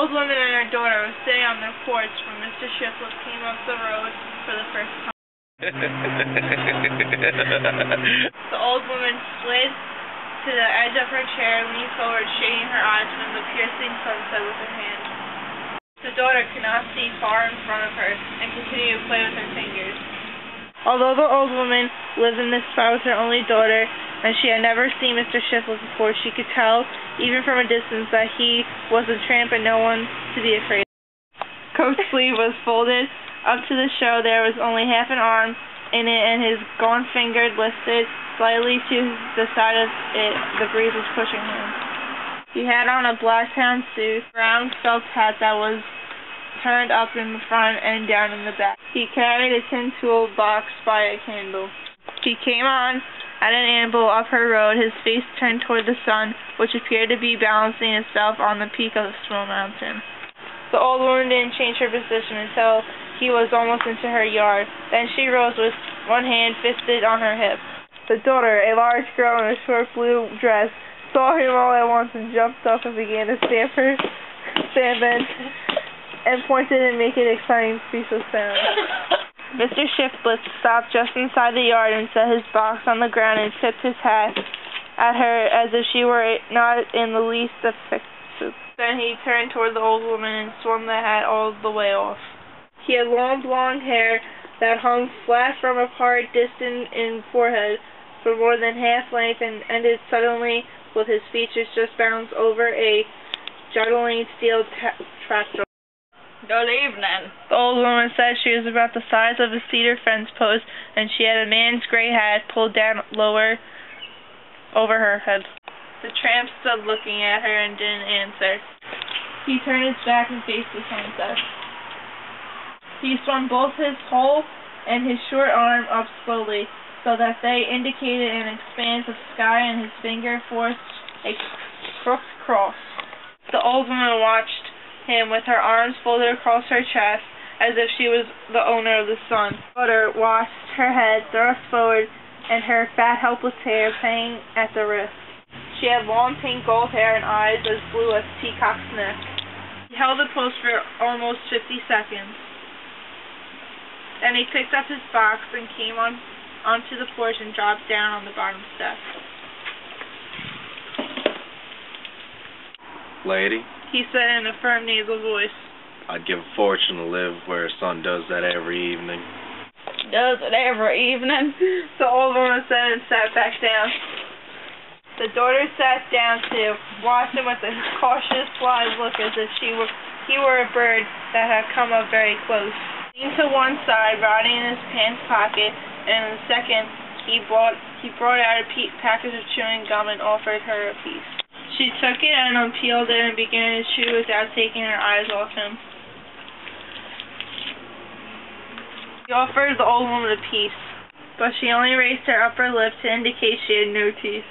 old woman and her daughter were sitting on their porch when Mr. Shiflett came up the road for the first time. The old woman slid to the edge of her chair and leaned forward, shading her eyes from the piercing sunset with her hand. The daughter could not see far in front of her and continued to play with her fingers. Although the old woman lived in this spot with her only daughter, and she had never seen Mr. Shiflett before, she could tell, even from a distance, that he was a tramp and no one to be afraid of. Coat's sleeve was folded up to the show. There was only half an arm in it, and his gaunt finger lifted slightly to the side of it. The breeze was pushing him. He had on a black town suit, brown felt hat that was turned up in the front and down in the back. He carried a tin tool box by a candle. He came on at an amble up her road, his face turned toward the sun, which appeared to be balancing itself on the peak of a small mountain. The old woman didn't change her position until he was almost into her yard. Then she rose with one hand fisted on her hip. The daughter, a large girl in a short blue dress, saw him all at once and jumped up and began to stamp her sandbend and pointed and make an exciting speechless sound. Mr. Shiflett stopped just inside the yard and set his box on the ground and tipped his hat at her as if she were not in the least affected. Then he turned toward the old woman and swung the hat all the way off. He had long blonde hair that hung flat from a part distant in forehead for more than half length and ended suddenly with his features just bounced over a juggling steel trapdoor. Good evening. The old woman said she was about the size of a cedar fence post, and she had a man's gray hat pulled down lower over her head. The tramp stood looking at her and didn't answer. He turned his back and faced the sunset. He swung both his whole and his short arm up slowly, so that they indicated an expanse of sky, and his finger forced a crooked cross. The old woman watched him with her arms folded across her chest, as if she was the owner of the sun. The daughter watched her head thrust forward and her fat, helpless hair hanging at the wrist. She had long pink gold hair and eyes as blue as peacock's neck. He held the post for almost 50 seconds. Then he picked up his box and came onto the porch and dropped down on the bottom step. Lady? He said in a firm, nasal voice. I'd give a fortune to live where a son does that every evening. Does it every evening? The old woman said and sat back down. The daughter sat down too, watched him with a cautious, sly look as if he were a bird that had come up very close. He leaned to one side, riding in his pants pocket, and in a second he brought out a package of chewing gum and offered her a piece. She took it and unpeeled it and began to chew without taking her eyes off him. He offered the old woman a piece, but she only raised her upper lip to indicate she had no teeth.